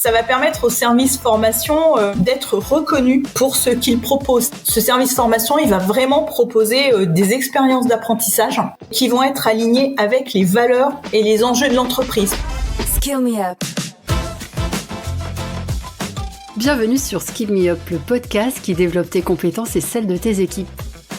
Ça va permettre au service formation d'être reconnu pour ce qu'il propose. Ce service formation, il va vraiment proposer des expériences d'apprentissage qui vont être alignées avec les valeurs et les enjeux de l'entreprise. Skill Me Up. Bienvenue sur Skill Me Up, le podcast qui développe tes compétences et celles de tes équipes.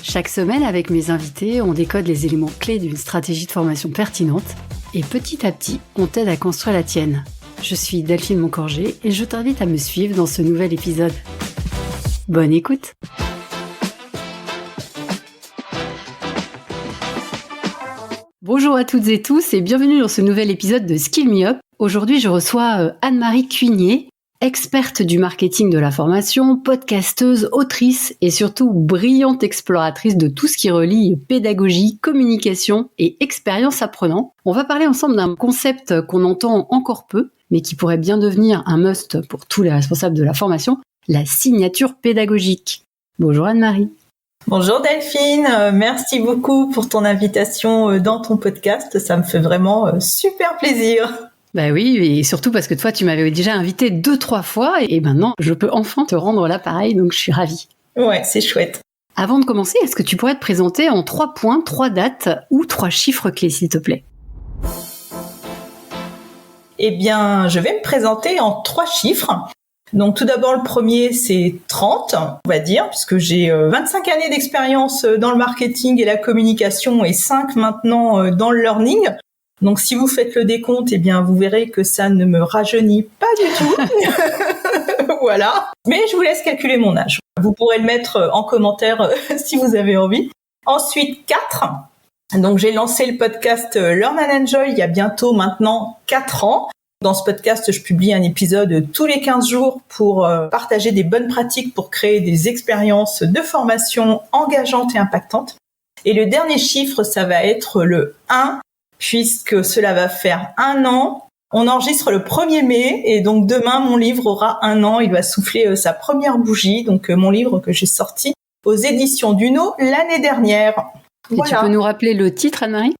Chaque semaine, avec mes invités, on décode les éléments clés d'une stratégie de formation pertinente et petit à petit, on t'aide à construire la tienne. Je suis Delphine Moncorgé et je t'invite à me suivre dans ce nouvel épisode. Bonne écoute! Bonjour à toutes et tous et bienvenue dans ce nouvel épisode de Skill Me Up. Aujourd'hui, je reçois Anne-Marie Cugnier, experte du marketing de la formation, podcasteuse, autrice et surtout brillante exploratrice de tout ce qui relie pédagogie, communication et expérience apprenant. On va parler ensemble d'un concept qu'on entend encore peu, mais qui pourrait bien devenir un must pour tous les responsables de la formation, la signature pédagogique. Bonjour Anne-Marie. Bonjour Delphine, merci beaucoup pour ton invitation dans ton podcast, ça me fait vraiment super plaisir. Bah oui, et surtout parce que toi, tu m'avais déjà invité 2-3 fois et maintenant, je peux enfin te rendre l'appareil, donc je suis ravie. Ouais, c'est chouette. Avant de commencer, est-ce que tu pourrais te présenter en 3 points, 3 dates ou 3 chiffres clés, s'il te plaît ? Eh bien, je vais me présenter en 3 chiffres. Donc tout d'abord, le premier, c'est 30, on va dire, puisque j'ai 25 années d'expérience dans le marketing et la communication et 5 maintenant dans le learning. Donc si vous faites le décompte, eh bien vous verrez que ça ne me rajeunit pas du tout. Voilà. Mais je vous laisse calculer mon âge. Vous pourrez le mettre en commentaire si vous avez envie. Ensuite, 4. Donc j'ai lancé le podcast Learn and Enjoy il y a bientôt maintenant 4 ans. Dans ce podcast, je publie un épisode tous les 15 jours pour partager des bonnes pratiques pour créer des expériences de formation engageantes et impactantes. Et le dernier chiffre, ça va être le 1, puisque cela va faire 1 an. On enregistre le 1er mai et donc demain, mon livre aura 1 an. Il va souffler sa première bougie. Donc mon livre que j'ai sorti aux éditions Duno l'année dernière. Et voilà. Tu peux nous rappeler le titre, Anne-Marie ?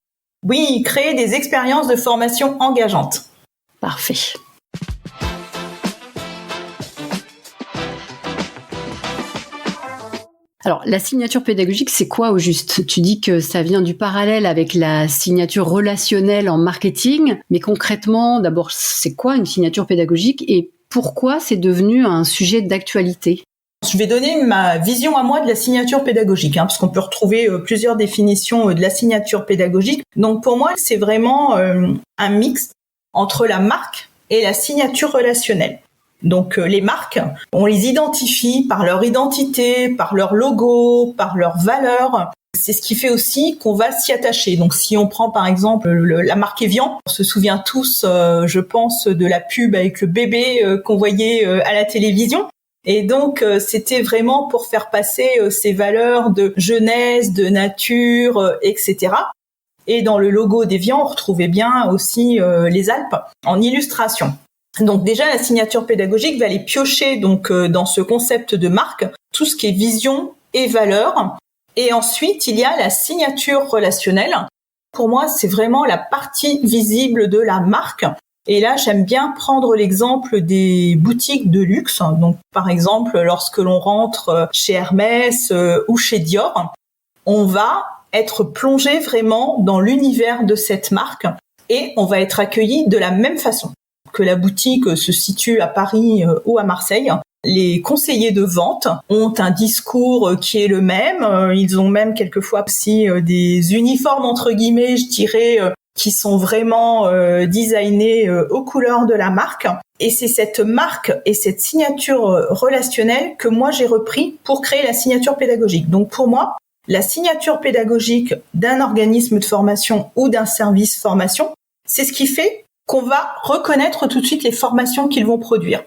Oui, créer des expériences de formation engageantes. Parfait. Alors, la signature pédagogique, c'est quoi au juste ? Tu dis que ça vient du parallèle avec la signature relationnelle en marketing, mais concrètement, d'abord, c'est quoi une signature pédagogique et pourquoi c'est devenu un sujet d'actualité ? Je vais donner ma vision à moi de la signature pédagogique, parce qu'on peut retrouver plusieurs définitions de la signature pédagogique. Donc pour moi, c'est vraiment un mix entre la marque et la signature relationnelle. Donc les marques, on les identifie par leur identité, par leur logo, par leurs valeurs. C'est ce qui fait aussi qu'on va s'y attacher. Donc si on prend par exemple la marque Evian, on se souvient tous, je pense, de la pub avec le bébé qu'on voyait à la télévision. Et donc c'était vraiment pour faire passer ces valeurs de jeunesse, de nature, etc. Et dans le logo d'Evian, on retrouvait bien aussi les Alpes en illustration. Donc déjà, la signature pédagogique va aller piocher donc dans ce concept de marque tout ce qui est vision et valeur. Et ensuite, il y a la signature relationnelle. Pour moi, c'est vraiment la partie visible de la marque. Et là, j'aime bien prendre l'exemple des boutiques de luxe. Donc, par exemple, lorsque l'on rentre chez Hermès ou chez Dior, on va être plongé vraiment dans l'univers de cette marque et on va être accueilli de la même façon que la boutique se situe à Paris ou à Marseille. Les conseillers de vente ont un discours qui est le même. Ils ont même quelquefois aussi des uniformes entre guillemets, je dirais, qui sont vraiment designés aux couleurs de la marque. Et c'est cette marque et cette signature relationnelle que moi j'ai repris pour créer la signature pédagogique. Donc pour moi, la signature pédagogique d'un organisme de formation ou d'un service formation, c'est ce qui fait qu'on va reconnaître tout de suite les formations qu'ils vont produire.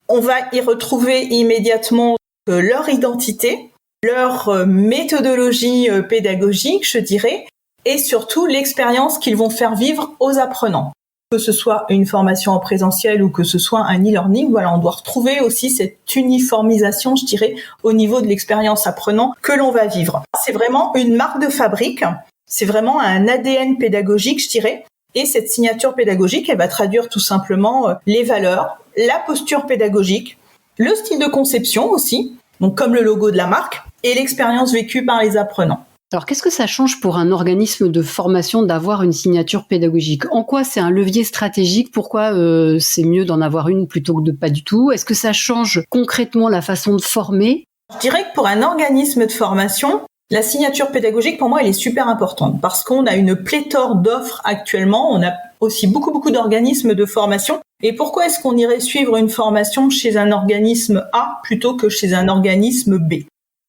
On va y retrouver immédiatement leur identité, leur méthodologie pédagogique, je dirais, et surtout l'expérience qu'ils vont faire vivre aux apprenants. Que ce soit une formation en présentiel ou que ce soit un e-learning, voilà, on doit retrouver aussi cette uniformisation, je dirais, au niveau de l'expérience apprenant que l'on va vivre. C'est vraiment une marque de fabrique, c'est vraiment un ADN pédagogique, je dirais, Et cette signature pédagogique, elle va traduire tout simplement les valeurs, la posture pédagogique, le style de conception aussi, donc comme le logo de la marque, et l'expérience vécue par les apprenants. Alors, qu'est-ce que ça change pour un organisme de formation d'avoir une signature pédagogique ? En quoi c'est un levier stratégique ? Pourquoi c'est mieux d'en avoir une plutôt que de pas du tout ? Est-ce que ça change concrètement la façon de former ? Je dirais que pour un organisme de formation, la signature pédagogique, pour moi, elle est super importante parce qu'on a une pléthore d'offres actuellement. On a aussi beaucoup d'organismes de formation. Et pourquoi est-ce qu'on irait suivre une formation chez un organisme A plutôt que chez un organisme B ?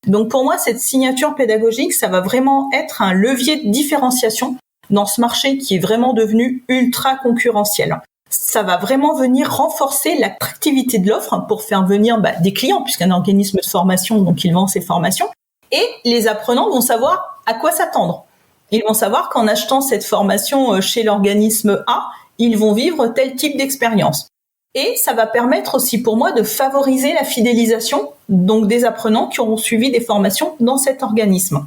Donc pour moi, cette signature pédagogique, ça va vraiment être un levier de différenciation dans ce marché qui est vraiment devenu ultra concurrentiel. Ça va vraiment venir renforcer l'attractivité de l'offre pour faire venir des clients, puisqu'un organisme de formation, donc il vend ses formations, et les apprenants vont savoir à quoi s'attendre. Ils vont savoir qu'en achetant cette formation chez l'organisme A, ils vont vivre tel type d'expérience. Et ça va permettre aussi pour moi de favoriser la fidélisation donc des apprenants qui auront suivi des formations dans cet organisme.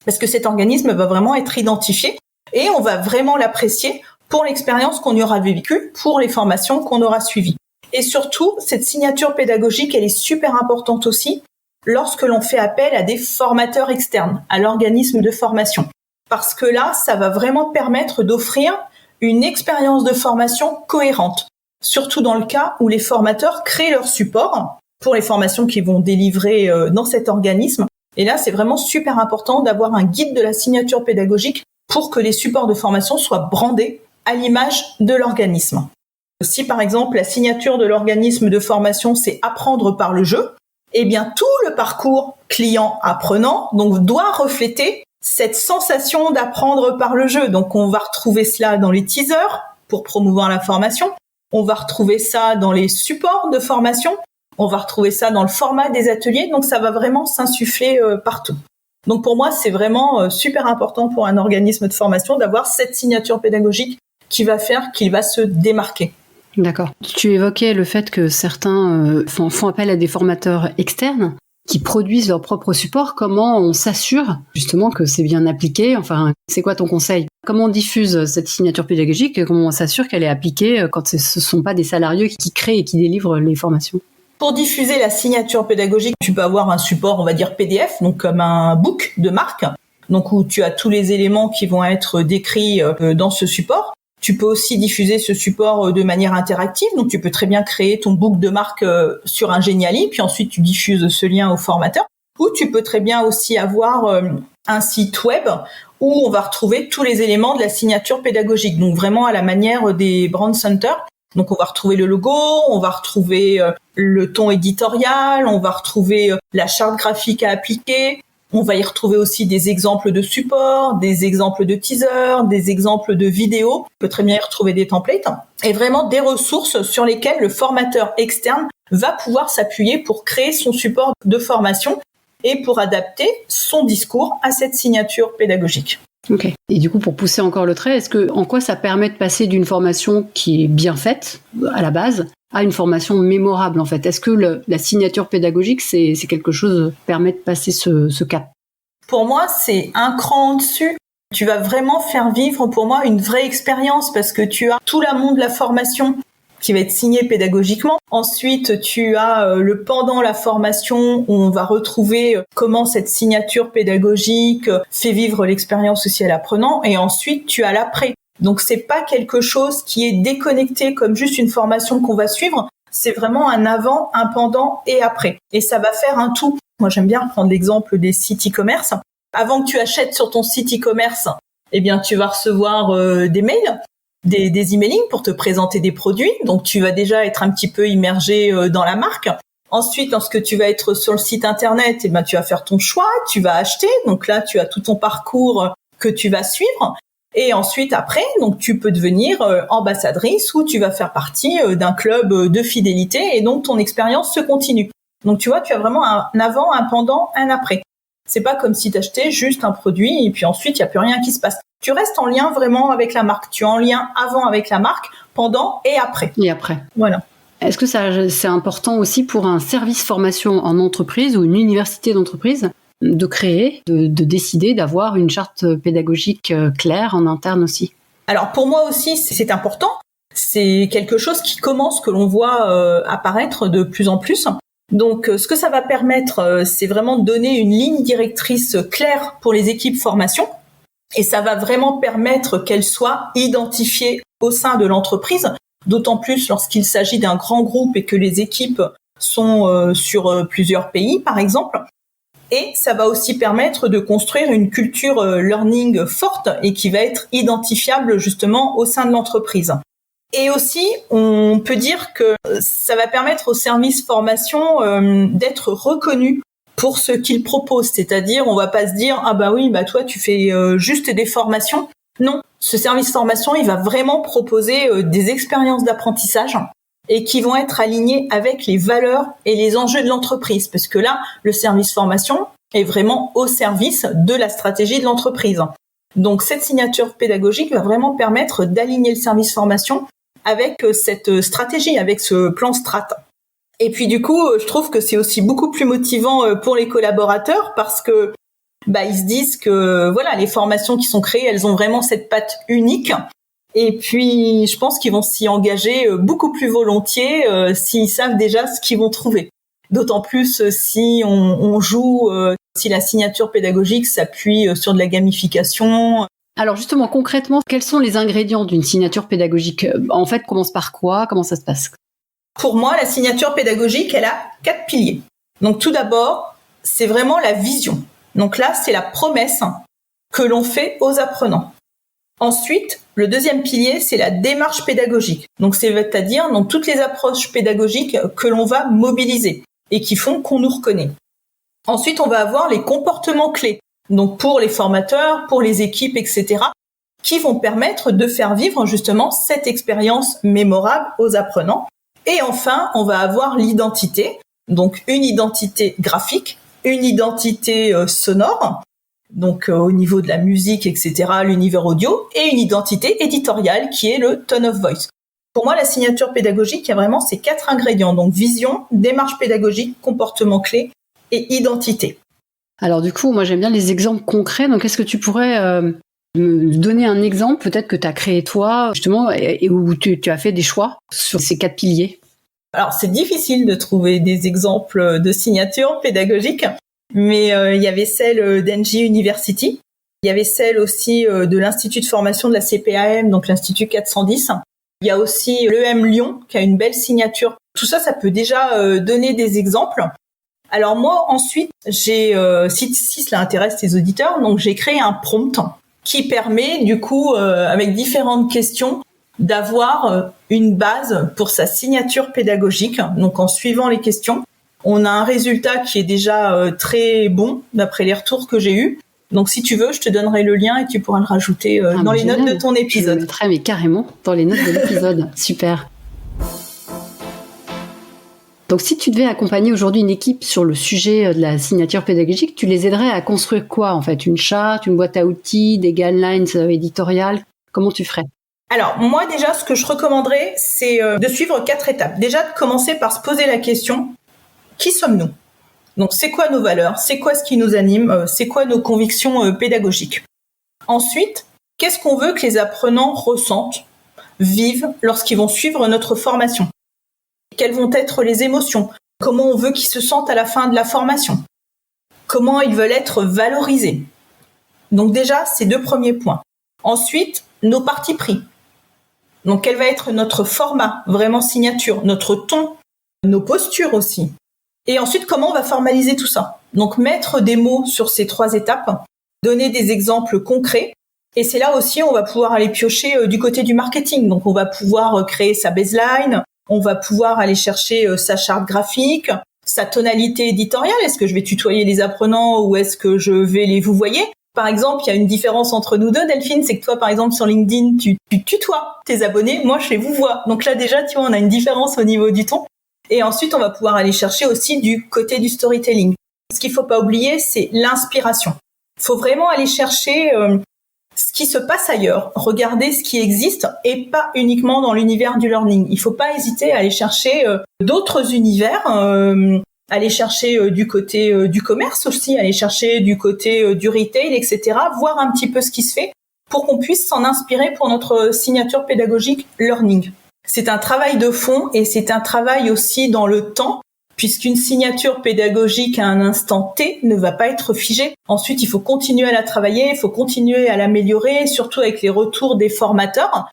Parce que cet organisme va vraiment être identifié et on va vraiment l'apprécier pour l'expérience qu'on y aura vécue, pour les formations qu'on aura suivies. Et surtout, cette signature pédagogique, elle est super importante aussi lorsque l'on fait appel à des formateurs externes, à l'organisme de formation. Parce que là, ça va vraiment permettre d'offrir une expérience de formation cohérente. Surtout dans le cas où les formateurs créent leur support pour les formations qu'ils vont délivrer dans cet organisme. Et là, c'est vraiment super important d'avoir un guide de la signature pédagogique pour que les supports de formation soient brandés à l'image de l'organisme. Si par exemple la signature de l'organisme de formation c'est apprendre par le jeu, eh bien tout le parcours client-apprenant donc doit refléter cette sensation d'apprendre par le jeu. Donc on va retrouver cela dans les teasers pour promouvoir la formation. On va retrouver ça dans les supports de formation, on va retrouver ça dans le format des ateliers, donc ça va vraiment s'insuffler partout. Donc pour moi, c'est vraiment super important pour un organisme de formation d'avoir cette signature pédagogique qui va faire qu'il va se démarquer. D'accord. Tu évoquais le fait que certains font appel à des formateurs externes qui produisent leur propre support. Comment on s'assure justement que c'est bien appliqué ? Enfin, c'est quoi ton conseil ? Comment on diffuse cette signature pédagogique et comment on s'assure qu'elle est appliquée quand ce ne sont pas des salariés qui créent et qui délivrent les formations ? Pour diffuser la signature pédagogique, tu peux avoir un support, on va dire PDF, donc comme un book de marque, donc où tu as tous les éléments qui vont être décrits dans ce support. Tu peux aussi diffuser ce support de manière interactive, donc tu peux très bien créer ton book de marque sur un Geniali, puis ensuite tu diffuses ce lien au formateur. Ou tu peux très bien aussi avoir un site web où on va retrouver tous les éléments de la signature pédagogique, donc vraiment à la manière des brand centers. Donc on va retrouver le logo, on va retrouver le ton éditorial, on va retrouver la charte graphique à appliquer. On va y retrouver aussi des exemples de supports, des exemples de teasers, des exemples de vidéos. On peut très bien y retrouver des templates et vraiment des ressources sur lesquelles le formateur externe va pouvoir s'appuyer pour créer son support de formation et pour adapter son discours à cette signature pédagogique. Ok. Et du coup, pour pousser encore le trait, en quoi ça permet de passer d'une formation qui est bien faite à la base à une formation mémorable en fait ? Est-ce que la signature pédagogique, c'est quelque chose qui permet de passer ce cap ? Pour moi, c'est un cran en dessus. Tu vas vraiment faire vivre pour moi une vraie expérience parce que tu as tout l'amont de la formation qui va être signé pédagogiquement. Ensuite, tu as le pendant la formation où on va retrouver comment cette signature pédagogique fait vivre l'expérience aussi à l'apprenant. Et ensuite, tu as l'après. Donc, c'est pas quelque chose qui est déconnecté comme juste une formation qu'on va suivre. C'est vraiment un avant, un pendant et après. Et ça va faire un tout. Moi, j'aime bien prendre l'exemple des sites e-commerce. Avant que tu achètes sur ton site e-commerce, eh bien, tu vas recevoir des mails, des emailing pour te présenter des produits. Donc, tu vas déjà être un petit peu immergé dans la marque. Ensuite, lorsque tu vas être sur le site internet, eh ben, tu vas faire ton choix, tu vas acheter. Donc là, tu as tout ton parcours que tu vas suivre. Et ensuite, après, donc tu peux devenir ambassadrice ou tu vas faire partie d'un club de fidélité et donc ton expérience se continue. Donc tu vois, tu as vraiment un avant, un pendant, un après. C'est pas comme si tu achetais juste un produit et puis ensuite, il n'y a plus rien qui se passe. Tu restes en lien vraiment avec la marque. Tu es en lien avant avec la marque, pendant et après. Et après. Voilà. Est-ce que c'est important aussi pour un service formation en entreprise ou une université d'entreprise de créer, de décider d'avoir une charte pédagogique claire en interne aussi ? Alors pour moi aussi, c'est important. C'est quelque chose qui commence, que l'on voit apparaître de plus en plus. Donc ce que ça va permettre, c'est vraiment de donner une ligne directrice claire pour les équipes formation. Et ça va vraiment permettre qu'elles soient identifiées au sein de l'entreprise, d'autant plus lorsqu'il s'agit d'un grand groupe et que les équipes sont sur plusieurs pays, par exemple. Et ça va aussi permettre de construire une culture learning forte et qui va être identifiable justement au sein de l'entreprise. Et aussi, on peut dire que ça va permettre au service formation d'être reconnu pour ce qu'il propose. C'est-à-dire, on va pas se dire « Ah bah oui, bah toi tu fais juste des formations ». Non, ce service formation, il va vraiment proposer des expériences d'apprentissage et qui vont être alignées avec les valeurs et les enjeux de l'entreprise. Parce que là, le service formation est vraiment au service de la stratégie de l'entreprise. Donc cette signature pédagogique va vraiment permettre d'aligner le service formation avec cette stratégie, avec ce plan strat. Et puis du coup, je trouve que c'est aussi beaucoup plus motivant pour les collaborateurs parce que ils se disent que voilà, les formations qui sont créées, elles ont vraiment cette patte unique. Et puis, je pense qu'ils vont s'y engager beaucoup plus volontiers s'ils savent déjà ce qu'ils vont trouver. D'autant plus si on joue, si la signature pédagogique s'appuie sur de la gamification. Alors justement, concrètement, quels sont les ingrédients d'une signature pédagogique ? En fait, commence par quoi ? Comment ça se passe ? Pour moi, la signature pédagogique, elle a 4 piliers. Donc tout d'abord, c'est vraiment la vision. Donc là, c'est la promesse que l'on fait aux apprenants. Ensuite, le deuxième pilier, c'est la démarche pédagogique. Donc c'est-à-dire toutes les approches pédagogiques que l'on va mobiliser et qui font qu'on nous reconnaît. Ensuite, on va avoir les comportements clés. Donc pour les formateurs, pour les équipes, etc., qui vont permettre de faire vivre justement cette expérience mémorable aux apprenants. Et enfin, on va avoir l'identité, donc une identité graphique, une identité sonore, donc au niveau de la musique, etc., l'univers audio, et une identité éditoriale qui est le tone of voice. Pour moi, la signature pédagogique, il y a vraiment ces 4 ingrédients, donc vision, démarche pédagogique, comportement clé et identité. Alors du coup, moi j'aime bien les exemples concrets, donc est-ce que tu pourrais me donner un exemple peut-être que tu as créé toi, justement, et où tu as fait des choix sur ces 4 piliers ? Alors c'est difficile de trouver des exemples de signature pédagogique, mais il y avait celle d'Engie University, il y avait celle aussi de l'Institut de formation de la CPAM, donc l'Institut 410. Il y a aussi l'EM Lyon qui a une belle signature. Tout ça, ça peut déjà donner des exemples. Alors moi, ensuite, si cela intéresse les auditeurs, donc j'ai créé un prompt qui permet du coup, avec différentes questions, d'avoir une base pour sa signature pédagogique. Donc en suivant les questions, on a un résultat qui est déjà très bon d'après les retours que j'ai eus. Donc si tu veux, je te donnerai le lien et tu pourras le rajouter dans les notes de ton épisode. Je le mettrai, mais carrément, dans les notes de l'épisode. Super. Donc si tu devais accompagner aujourd'hui une équipe sur le sujet de la signature pédagogique, tu les aiderais à construire quoi en fait ? Une charte, une boîte à outils, des guidelines éditoriales ? Comment tu ferais ? Alors moi déjà, ce que je recommanderais, c'est de suivre 4 étapes. Déjà de commencer par se poser la question, qui sommes-nous ? Donc c'est quoi nos valeurs ? C'est quoi ce qui nous anime ? C'est quoi nos convictions pédagogiques ? Ensuite, qu'est-ce qu'on veut que les apprenants ressentent, vivent lorsqu'ils vont suivre notre formation ? Quelles vont être les émotions ? Comment on veut qu'ils se sentent à la fin de la formation ? Comment ils veulent être valorisés ? Donc déjà, ces 2 premiers points. Ensuite, nos partis pris. Donc quel va être notre format, vraiment signature, notre ton, nos postures aussi. Et ensuite, comment on va formaliser tout ça ? Donc mettre des mots sur ces 3 étapes, donner des exemples concrets. Et c'est là aussi, on va pouvoir aller piocher du côté du marketing. Donc on va pouvoir créer sa baseline, on va pouvoir aller chercher sa charte graphique, sa tonalité éditoriale. Est-ce que je vais tutoyer les apprenants ou est-ce que je vais les vouvoyer ? Par exemple, il y a une différence entre nous deux, Delphine, c'est que toi, par exemple, sur LinkedIn, tu tutoies tes abonnés, moi, je les vouvoie. Donc là, déjà, tu vois, on a une différence au niveau du ton. Et ensuite, on va pouvoir aller chercher aussi du côté du storytelling. Ce qu'il faut pas oublier, c'est l'inspiration. Il faut vraiment aller chercher ce qui se passe ailleurs, regarder ce qui existe et pas uniquement dans l'univers du learning. Il faut pas hésiter à aller chercher d'autres univers, aller chercher du côté du commerce aussi, aller chercher du côté du retail, etc. Voir un petit peu ce qui se fait pour qu'on puisse s'en inspirer pour notre signature pédagogique learning. C'est un travail de fond et c'est un travail aussi dans le temps, puisqu'une signature pédagogique à un instant T ne va pas être figée. Ensuite, il faut continuer à la travailler, il faut continuer à l'améliorer, surtout avec les retours des formateurs.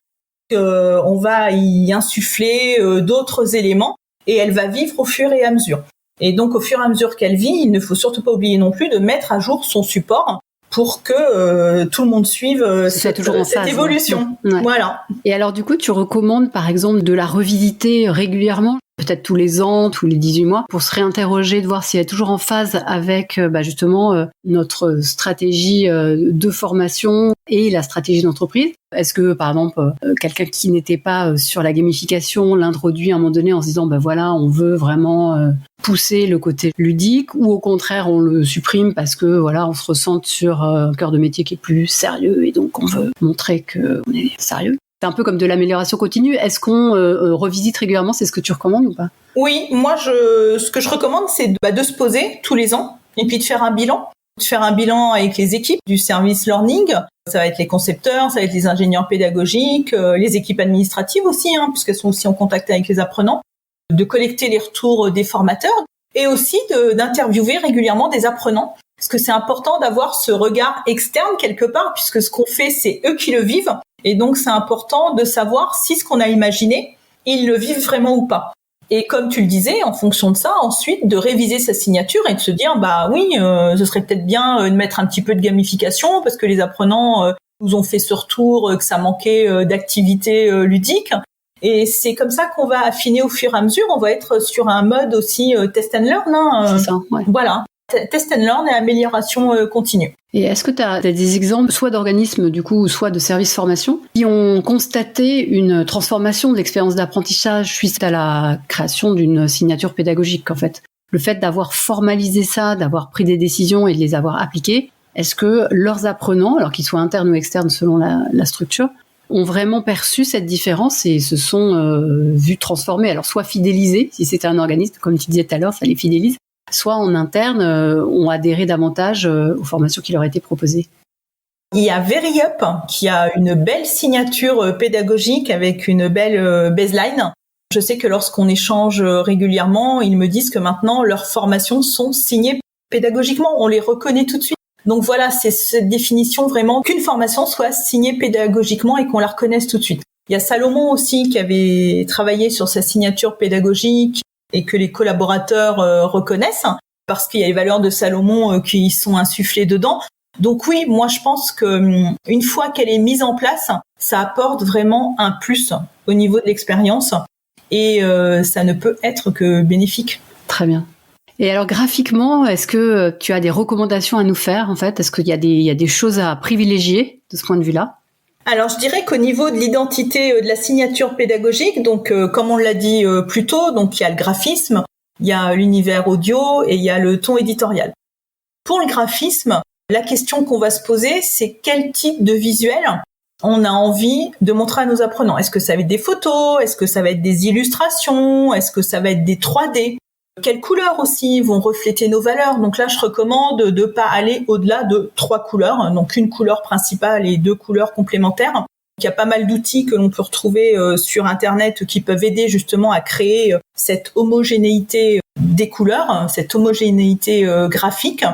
On va y insuffler d'autres éléments et elle va vivre au fur et à mesure. Et donc, au fur et à mesure qu'elle vit, il ne faut surtout pas oublier non plus de mettre à jour son support pour que tout le monde suive cette évolution. Ouais. Voilà. Et alors, du coup, tu recommandes, par exemple, de la revisiter régulièrement, peut-être tous les ans, tous les 18 mois, pour se réinterroger, de voir si elle est toujours en phase avec justement notre stratégie de formation et la stratégie d'entreprise. Est-ce que, par exemple, quelqu'un qui n'était pas sur la gamification l'introduit à un moment donné en se disant, voilà, on veut vraiment pousser le côté ludique, ou au contraire, on le supprime parce que, voilà, on se ressente sur un cœur de métier qui est plus sérieux et donc on veut montrer qu'on est sérieux. C'est un peu comme de l'amélioration continue. Est-ce qu'on revisite régulièrement? C'est ce que tu recommandes ou pas? Oui, moi, ce que je recommande, c'est de se poser tous les ans et puis de faire un bilan. De faire un bilan avec les équipes du service learning. Ça va être les concepteurs, ça va être les ingénieurs pédagogiques, les équipes administratives aussi, puisqu'elles sont aussi en contact avec les apprenants. De collecter les retours des formateurs et aussi d'interviewer régulièrement des apprenants. Parce que c'est important d'avoir ce regard externe quelque part, puisque ce qu'on fait, c'est eux qui le vivent. Et donc, c'est important de savoir si ce qu'on a imaginé, ils le vivent vraiment ou pas. Et comme tu le disais, en fonction de ça, ensuite, de réviser sa signature et de se dire, ce serait peut-être bien de mettre un petit peu de gamification, parce que les apprenants nous ont fait ce retour que ça manquait d'activité ludique. Et c'est comme ça qu'on va affiner au fur et à mesure. On va être sur un mode aussi test and learn. C'est ça, ouais. Voilà. Test and learn et amélioration continue. Et est-ce que tu as des exemples, soit d'organismes du coup, soit de services formation, qui ont constaté une transformation de l'expérience d'apprentissage suite à la création d'une signature pédagogique en fait? Le fait d'avoir formalisé ça, d'avoir pris des décisions et de les avoir appliquées, est-ce que leurs apprenants, alors qu'ils soient internes ou externes selon la structure, ont vraiment perçu cette différence et se sont vus transformer? Alors soit fidélisés, si c'était un organisme, comme tu disais tout à l'heure, ça les fidélise, soit en interne, ont adhéré davantage aux formations qui leur étaient proposées. Il y a VeryUp qui a une belle signature pédagogique avec une belle baseline. Je sais que lorsqu'on échange régulièrement, ils me disent que maintenant leurs formations sont signées pédagogiquement. On les reconnaît tout de suite. Donc voilà, c'est cette définition vraiment qu'une formation soit signée pédagogiquement et qu'on la reconnaisse tout de suite. Il y a Salomon aussi qui avait travaillé sur sa signature pédagogique et que les collaborateurs reconnaissent parce qu'il y a les valeurs de Salomon qui sont insufflées dedans. Donc oui, moi je pense que une fois qu'elle est mise en place, ça apporte vraiment un plus au niveau de l'expérience et ça ne peut être que bénéfique. Très bien. Et alors graphiquement, est-ce que tu as des recommandations à nous faire en fait? Est-ce qu'il y a des choses à privilégier de ce point de vue-là? Alors je dirais qu'au niveau de l'identité de la signature pédagogique, donc comme on l'a dit plus tôt, donc il y a le graphisme, il y a l'univers audio et il y a le ton éditorial. Pour le graphisme, la question qu'on va se poser, c'est quel type de visuel on a envie de montrer à nos apprenants. Est-ce que ça va être des photos? Est-ce que ça va être des illustrations? Est-ce que ça va être des 3D? Quelles couleurs aussi vont refléter nos valeurs? Donc là, je recommande de pas aller au-delà de 3 couleurs, donc une couleur principale et 2 couleurs complémentaires. Il y a pas mal d'outils que l'on peut retrouver sur Internet qui peuvent aider justement à créer cette homogénéité des couleurs, cette homogénéité graphique.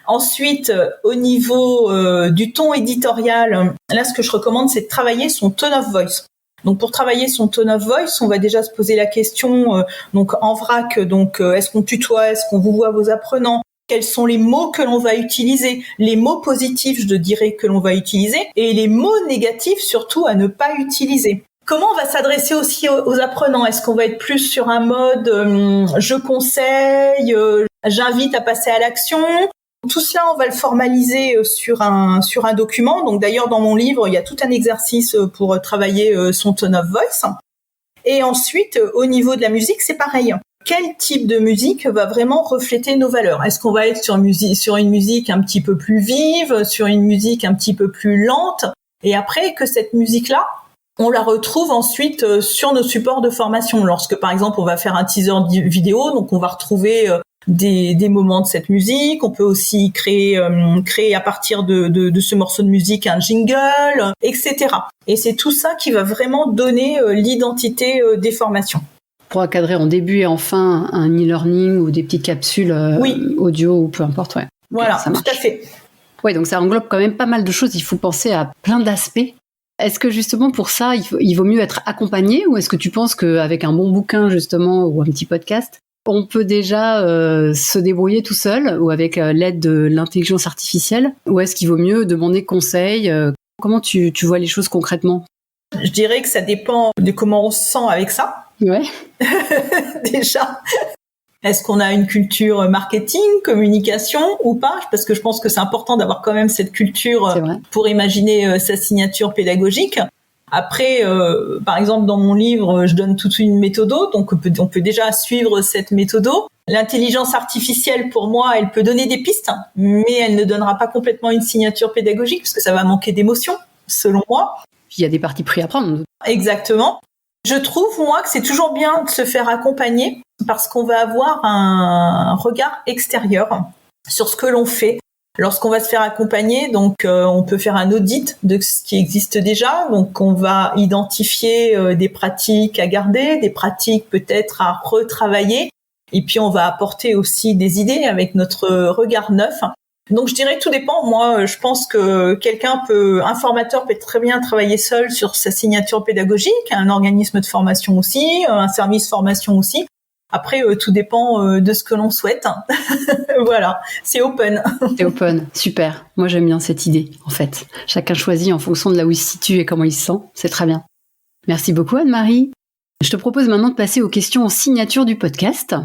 Ensuite, au niveau du ton éditorial, là, ce que je recommande, c'est de travailler son tone of voice. Donc pour travailler son tone of voice, on va déjà se poser la question donc en vrac, donc est-ce qu'on tutoie, est-ce qu'on vous voit vos apprenants, quels sont les mots que l'on va utiliser, les mots positifs, je dirais, que l'on va utiliser, et les mots négatifs surtout à ne pas utiliser. Comment on va s'adresser aussi aux apprenants? Est-ce qu'on va être plus sur un mode je conseille, j'invite à passer à l'action? Tout cela, on va le formaliser sur un document. Donc d'ailleurs, dans mon livre, il y a tout un exercice pour travailler son tone of voice. Et ensuite, au niveau de la musique, c'est pareil. Quel type de musique va vraiment refléter nos valeurs? Est-ce qu'on va être sur une musique un petit peu plus vive, sur une musique un petit peu plus lente? Et après, que cette musique-là, on la retrouve ensuite sur nos supports de formation. Lorsque, par exemple, on va faire un teaser vidéo, donc on va retrouver des moments de cette musique. On peut aussi créer à partir de ce morceau de musique un jingle, etc. Et c'est tout ça qui va vraiment donner l'identité des formations. Pour encadrer en début et en fin un e-learning ou des petites capsules audio ou peu importe. Ouais. Voilà, tout à fait. Oui, donc ça englobe quand même pas mal de choses. Il faut penser à plein d'aspects. Est-ce que justement pour ça, il vaut mieux être accompagné, ou est-ce que tu penses qu'avec un bon bouquin justement ou un petit podcast, on peut déjà se débrouiller tout seul, ou avec l'aide de l'intelligence artificielle, ou est-ce qu'il vaut mieux demander conseil? Comment tu vois les choses concrètement? Je dirais que ça dépend de comment on se sent avec ça. Ouais. Déjà. Est-ce qu'on a une culture marketing, communication ou pas? Parce que je pense que c'est important d'avoir quand même cette culture pour imaginer sa signature pédagogique. Après, par exemple, dans mon livre, je donne toute une méthode, donc on peut déjà suivre cette méthode. L'intelligence artificielle, pour moi, elle peut donner des pistes, mais elle ne donnera pas complètement une signature pédagogique, parce que ça va manquer d'émotion, selon moi. Puis il y a des parties pris à prendre. Exactement. Je trouve, moi, que c'est toujours bien de se faire accompagner, parce qu'on va avoir un regard extérieur sur ce que l'on fait. Lorsqu'on va se faire accompagner, donc on peut faire un audit de ce qui existe déjà. Donc on va identifier des pratiques à garder, des pratiques peut-être à retravailler. Et puis on va apporter aussi des idées avec notre regard neuf. Donc je dirais que tout dépend. Moi, je pense que un formateur peut très bien travailler seul sur sa signature pédagogique, un organisme de formation aussi, un service formation aussi. Après, tout dépend de ce que l'on souhaite. Voilà, c'est open. C'est open, super. Moi, j'aime bien cette idée, en fait. Chacun choisit en fonction de là où il se situe et comment il se sent. C'est très bien. Merci beaucoup, Anne-Marie. Je te propose maintenant de passer aux questions en signature du podcast.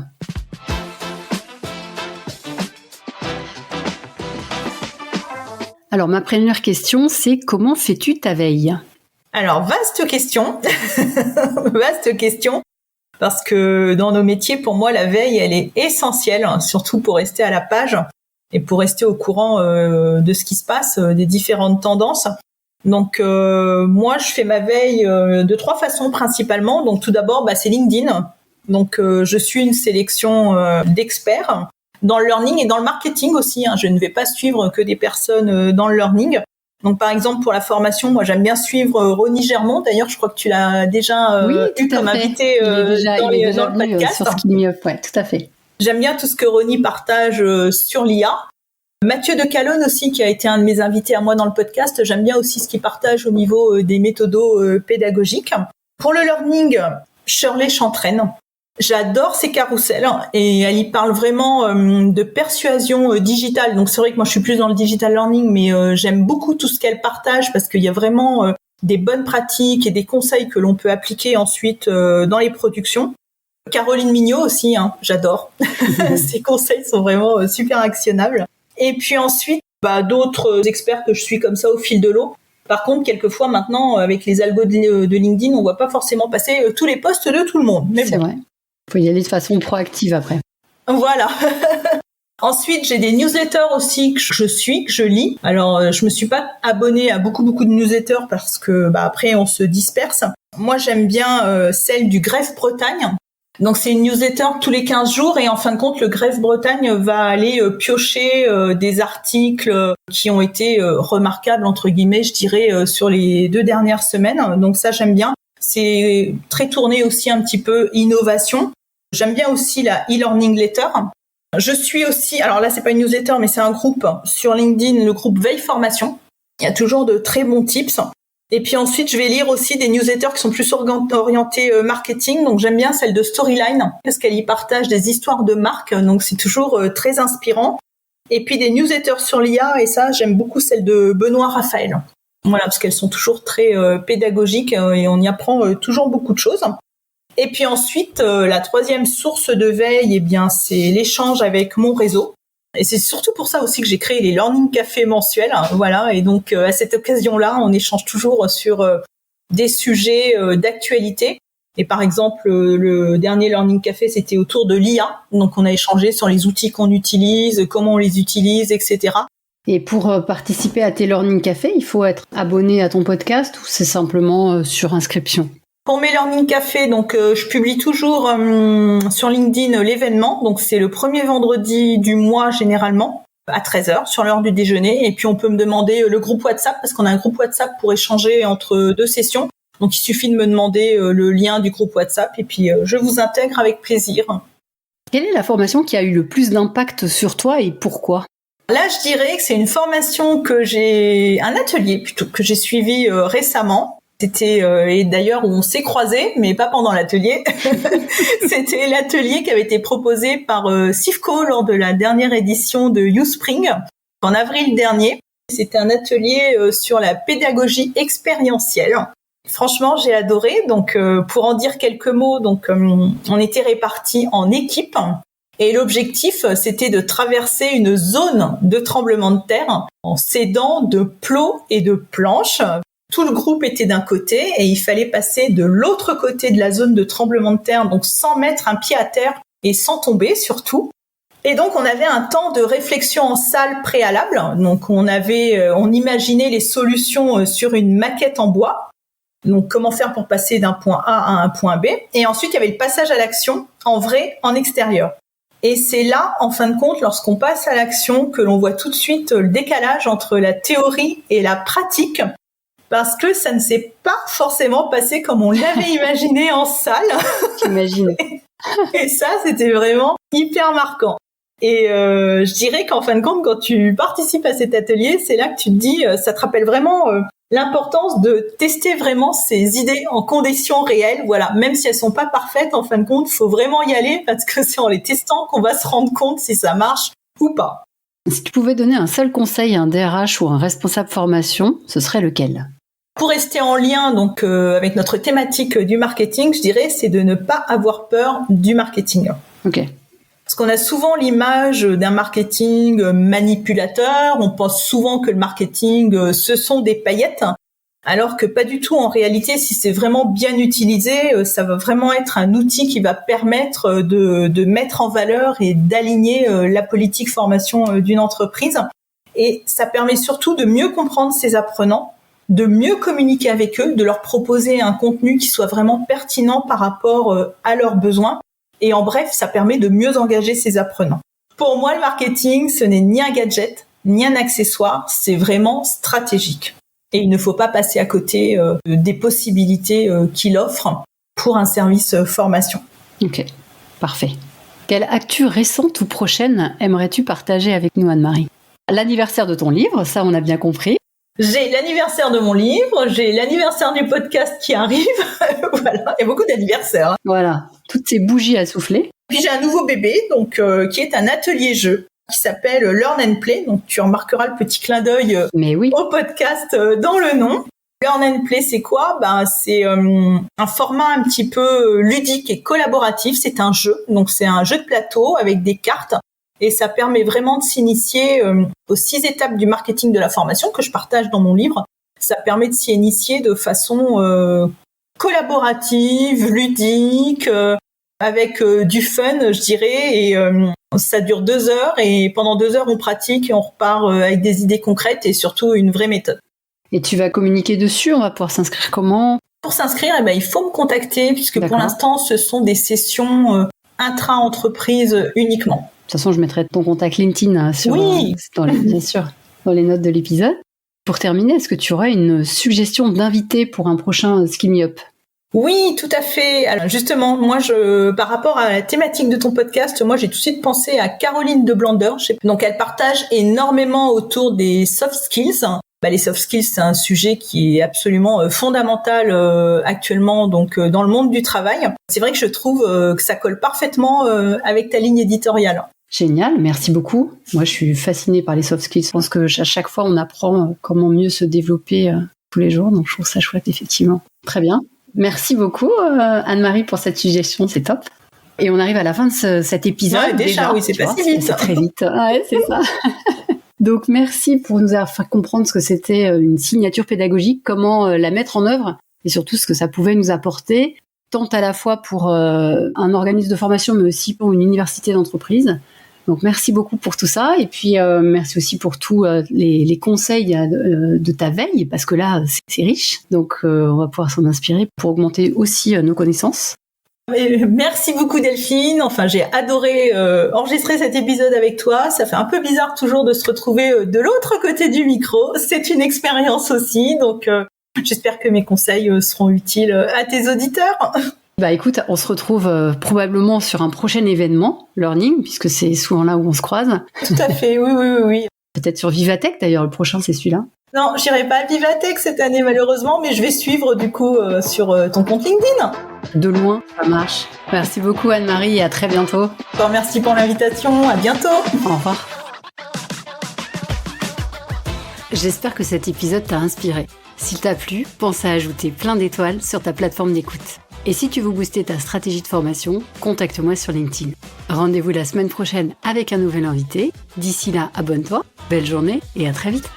Alors, ma première question, c'est comment fais-tu ta veille? Alors, vaste question. Vaste question. Parce que dans nos métiers, pour moi, la veille, elle est essentielle, surtout pour rester à la page et pour rester au courant de ce qui se passe, des différentes tendances. Donc, moi, je fais ma veille de 3 façons principalement. Donc, tout d'abord, c'est LinkedIn. Donc, je suis une sélection d'experts dans le learning et dans le marketing aussi. Je ne vais pas suivre que des personnes dans le learning. Donc, par exemple, pour la formation, moi, j'aime bien suivre Ronnie Germont. D'ailleurs, je crois que tu l'as déjà eu comme invité dans le podcast. Sur Skill Me Up, ouais, tout à fait. J'aime bien tout ce que Ronnie partage sur l'IA. Mathieu de Calonne aussi, qui a été un de mes invités à moi dans le podcast. J'aime bien aussi ce qu'il partage au niveau des méthodos pédagogiques. Pour le learning, Shirley Chantraine. J'adore ces carousels et elle y parle vraiment de persuasion digitale. Donc c'est vrai que moi je suis plus dans le digital learning, mais j'aime beaucoup tout ce qu'elle partage parce qu'il y a vraiment des bonnes pratiques et des conseils que l'on peut appliquer ensuite dans les productions. Caroline Mignot aussi, j'adore. Ces conseils sont vraiment super actionnables. Et puis ensuite, d'autres experts que je suis comme ça au fil de l'eau. Par contre, quelquefois maintenant, avec les algos de LinkedIn, on voit pas forcément passer tous les posts de tout le monde. Mais c'est vrai. Faut y aller de façon proactive après. Voilà. Ensuite, j'ai des newsletters aussi que je lis. Alors, je me suis pas abonnée à beaucoup de newsletters parce que après on se disperse. Moi, j'aime bien celle du Greffe Bretagne. Donc, c'est une newsletter tous les 15 jours et en fin de compte, le Greffe Bretagne va aller piocher des articles qui ont été remarquables, entre guillemets, je dirais, sur les 2 dernières semaines. Donc, ça, j'aime bien. C'est très tourné aussi un petit peu innovation. J'aime bien aussi la e-learning letter. Je suis aussi, alors là, c'est pas une newsletter, mais c'est un groupe sur LinkedIn, le groupe Veille Formation. Il y a toujours de très bons tips. Et puis ensuite, je vais lire aussi des newsletters qui sont plus orientés marketing. Donc, j'aime bien celle de Storyline parce qu'elle y partage des histoires de marques. Donc, c'est toujours très inspirant. Et puis, des newsletters sur l'IA. Et ça, j'aime beaucoup celle de Benoît Raphaël. Voilà, parce qu'elles sont toujours très pédagogiques et on y apprend toujours beaucoup de choses. Et puis ensuite, la 3e source de veille, c'est l'échange avec mon réseau. Et c'est surtout pour ça aussi que j'ai créé les Learning Cafés mensuels. Voilà, et donc à cette occasion-là, on échange toujours sur des sujets d'actualité. Et par exemple, le dernier Learning Café, c'était autour de l'IA. Donc on a échangé sur les outils qu'on utilise, comment on les utilise, etc. Et pour participer à tes Learning Café, il faut être abonné à ton podcast ou c'est simplement sur inscription? Pour mes Learning Café, donc je publie toujours sur LinkedIn l'événement. Donc c'est le premier vendredi du mois généralement à 13h sur l'heure du déjeuner. Et puis on peut me demander le groupe WhatsApp parce qu'on a un groupe WhatsApp pour échanger entre 2 sessions. Donc il suffit de me demander le lien du groupe WhatsApp et puis je vous intègre avec plaisir. Quelle est la formation qui a eu le plus d'impact sur toi et pourquoi ? Là, je dirais que c'est un atelier plutôt que j'ai suivi récemment. C'était et d'ailleurs où on s'est croisés, mais pas pendant l'atelier. C'était l'atelier qui avait été proposé par Sifco lors de la dernière édition de YouSpring en avril dernier. C'était un atelier sur la pédagogie expérientielle. Franchement, j'ai adoré. Donc, pour en dire quelques mots, donc on était répartis en équipes et l'objectif, c'était de traverser une zone de tremblement de terre en s'aidant de plots et de planches. Tout le groupe était d'un côté et il fallait passer de l'autre côté de la zone de tremblement de terre, donc sans mettre un pied à terre et sans tomber surtout. Et donc on avait un temps de réflexion en salle préalable. Donc on imaginait les solutions sur une maquette en bois. Donc comment faire pour passer d'un point A à un point B. Et ensuite il y avait le passage à l'action en vrai, en extérieur. Et c'est là, en fin de compte, lorsqu'on passe à l'action, que l'on voit tout de suite le décalage entre la théorie et la pratique. Parce que ça ne s'est pas forcément passé comme on l'avait imaginé en salle. J'imagine. Et ça, c'était vraiment hyper marquant. Et je dirais qu'en fin de compte, quand tu participes à cet atelier, c'est là que tu te dis, ça te rappelle vraiment l'importance de tester vraiment ces idées en conditions réelles. Voilà, même si elles sont pas parfaites, en fin de compte, faut vraiment y aller parce que c'est en les testant qu'on va se rendre compte si ça marche ou pas. Si tu pouvais donner un seul conseil à un DRH ou un responsable formation, ce serait lequel ? Pour rester en lien donc avec notre thématique du marketing, je dirais c'est de ne pas avoir peur du marketing. Ok. Parce qu'on a souvent l'image d'un marketing manipulateur, on pense souvent que le marketing ce sont des paillettes, alors que pas du tout. En réalité, si c'est vraiment bien utilisé, ça va vraiment être un outil qui va permettre de mettre en valeur et d'aligner la politique formation d'une entreprise. Et ça permet surtout de mieux comprendre ses apprenants, de mieux communiquer avec eux, de leur proposer un contenu qui soit vraiment pertinent par rapport à leurs besoins. Et en bref, ça permet de mieux engager ses apprenants. Pour moi, le marketing, ce n'est ni un gadget, ni un accessoire, c'est vraiment stratégique. Et il ne faut pas passer à côté des possibilités qu'il offre pour un service formation. Ok, parfait. Quelle actu récente ou prochaine aimerais-tu partager avec nous, Anne-Marie ? L'anniversaire de ton livre, ça on a bien compris. J'ai l'anniversaire de mon livre, j'ai l'anniversaire du podcast qui arrive. Voilà, il y a beaucoup d'anniversaires. Voilà, toutes ces bougies à souffler. Puis j'ai un nouveau bébé, donc qui est un atelier jeu qui s'appelle Learn and Play. Donc tu remarqueras le petit clin d'œil au podcast dans le nom. Learn and Play, c'est quoi ? C'est un format un petit peu ludique et collaboratif. C'est un jeu, donc c'est un jeu de plateau avec des cartes. Et ça permet vraiment de s'initier aux 6 étapes du marketing de la formation que je partage dans mon livre. Ça permet de s'y initier de façon collaborative, ludique, avec du fun, je dirais. Et ça dure 2 heures et pendant 2 heures, on pratique et on repart avec des idées concrètes et surtout une vraie méthode. Et tu vas communiquer dessus, on va pouvoir s'inscrire comment ? Pour s'inscrire, il faut me contacter puisque Pour l'instant, ce sont des sessions intra-entreprise uniquement. De toute façon, je mettrai ton contact LinkedIn bien sûr, dans les notes de l'épisode. Pour terminer, est-ce que tu aurais une suggestion d'invité pour un prochain Skill Me Up ? Oui, tout à fait. Alors justement, moi, par rapport à la thématique de ton podcast, moi, j'ai tout de suite pensé à Caroline de Blander. Donc, elle partage énormément autour des soft skills. Les soft skills, c'est un sujet qui est absolument fondamental actuellement donc dans le monde du travail. C'est vrai que je trouve que ça colle parfaitement avec ta ligne éditoriale. Génial, merci beaucoup. Moi, je suis fascinée par les soft skills. Je pense que à chaque fois, on apprend comment mieux se développer tous les jours. Donc, je trouve ça chouette, effectivement. Très bien. Merci beaucoup, Anne-Marie, pour cette suggestion. C'est top. Et on arrive à la fin de cet épisode. Ouais, déjà, oui, c'est pas si vite. C'est très vite. Ouais, c'est ça. Donc, merci pour nous avoir fait comprendre ce que c'était une signature pédagogique, comment la mettre en œuvre et surtout ce que ça pouvait nous apporter, tant à la fois pour un organisme de formation, mais aussi pour une université d'entreprise. Donc merci beaucoup pour tout ça et puis merci aussi pour tous les conseils de ta veille parce que là c'est riche. Donc on va pouvoir s'en inspirer pour augmenter aussi nos connaissances. Merci beaucoup Delphine. Enfin, j'ai adoré enregistrer cet épisode avec toi. Ça fait un peu bizarre toujours de se retrouver de l'autre côté du micro. C'est une expérience aussi. Donc, j'espère que mes conseils seront utiles à tes auditeurs. Bah écoute, on se retrouve probablement sur un prochain événement learning, puisque c'est souvent là où on se croise. Tout à fait, oui. Peut-être sur Vivatech d'ailleurs, le prochain c'est celui-là. Non, j'irai pas à Vivatech cette année malheureusement, mais je vais suivre du coup sur ton compte LinkedIn. De loin, ça marche. Merci beaucoup Anne-Marie et à très bientôt. Encore merci pour l'invitation, à bientôt. Au revoir. J'espère que cet épisode t'a inspiré. S'il t'a plu, pense à ajouter plein d'étoiles sur ta plateforme d'écoute. Et si tu veux booster ta stratégie de formation, contacte-moi sur LinkedIn. Rendez-vous la semaine prochaine avec un nouvel invité. D'ici là, abonne-toi, belle journée et à très vite.